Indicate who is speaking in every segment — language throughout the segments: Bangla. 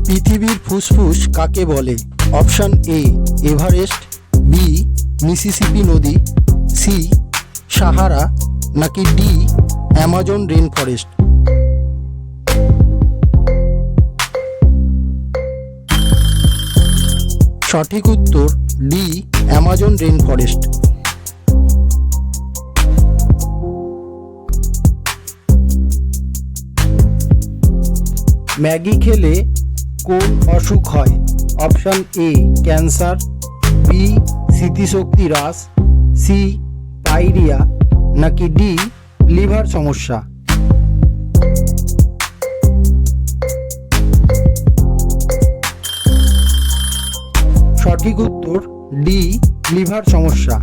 Speaker 1: পৃথিবীর ফুসফুস কাকে বলে? Option A Everest, B Mississippi নদী, সি সাহারা, নাকি ডি অ্যামাজন রেন ফরেস্ট। সঠিক উত্তর D Amazon rain forest. Maggi খেলে কোন অসুখ হয়? অপশান এ ক্যান্সার, বি স্মৃতিশক্তি হ্রাস, সি পাইরিয়া, নাকি ডি লিভার সমস্যা। সঠিক উত্তর ডি লিভার সমস্যা।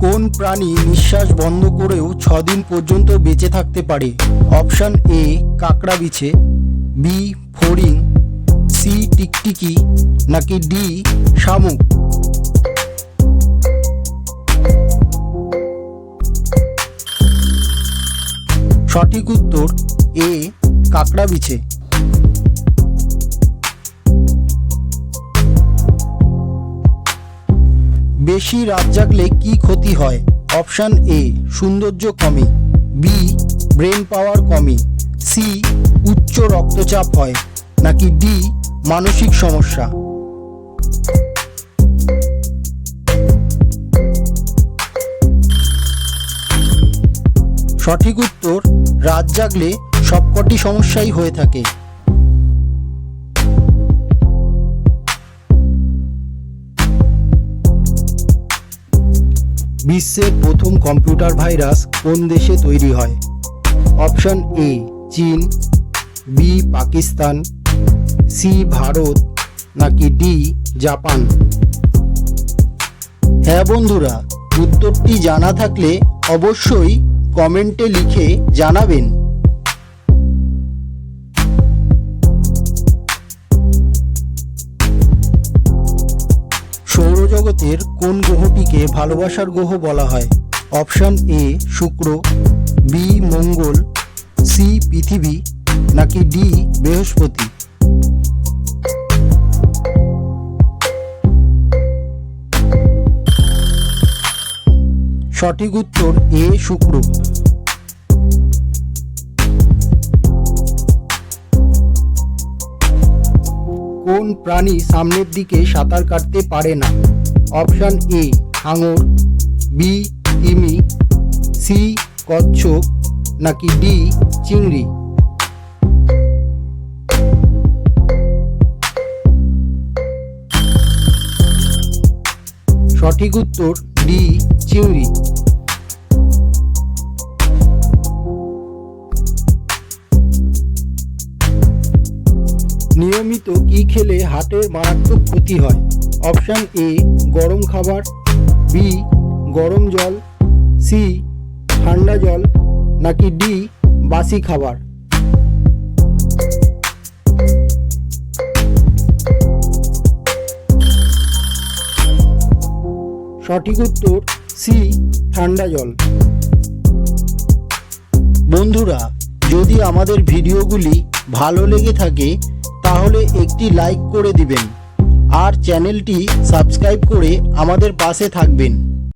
Speaker 1: কোন প্রাণী নিঃশ্বাস বন্ধ করেও 6 দিন পর্যন্ত বেঁচে থাকতে পারে? অপশান এ কাঁকড়া বিছে, বি ফড়িং, সি টিকটিকি, নাকি ডি শামুক। সঠিক উত্তর এ কাঁকড়া বিছে। বেশি রাত জাগলে কি ক্ষতি হয়? অপশান এ সৌন্দর্য কমে, বি ব্রেন পাওয়ার কমে, সি উচ্চ রক্তচাপ হয়, নাকি ডি মানসিক সমস্যা। সঠিক উত্তর রাত জাগলে সবকটি সমস্যাই হয়ে থাকে। বিশ্বের প্রথম কম্পিউটার ভাইরাস কোন দেশে তৈরি হয়? অপশান এ চীন, বি পাকিস্তান, সি ভারত, নাকি ডি জাপান। হ্যাঁ বন্ধুরা, উত্তরটি জানা থাকলে অবশ্যই কমেন্টে লিখে জানাবেন। সৌরজগতের কোন গ্রহটিকে ভালোবাসার গ্রহ বলা হয়? অপশান এ শুক্র, বি মঙ্গল, সি পৃথিবী, নাকি ডি বৃহস্পতি। সঠিক উত্তর এ শুক্র। কোন প্রাণী সামনের দিকে সাঁতার কাটতে পারে না? অপশান এ হাঙর, বি তিমি, সি কচ্ছপ, নাকি ডি চিংড়ি। সঠিক উত্তর ডি চিংড়ি। নিয়মিত কি খেলে হার্টের মারাত্মক ক্ষতি হয়? অপশান এ গরম খাবার, বি গরম জল, সি ঠান্ডা জল, নাকি ডি বাসি খাবার। সঠিক উত্তর সি ঠান্ডা জল। বন্ধুরা, যদি আমাদের ভিডিওগুলি ভালো লেগে থাকে তাহলে একটি লাইক করে দিবেন আর চ্যানেলটি সাবস্ক্রাইব করে আমাদের পাশে থাকবেন।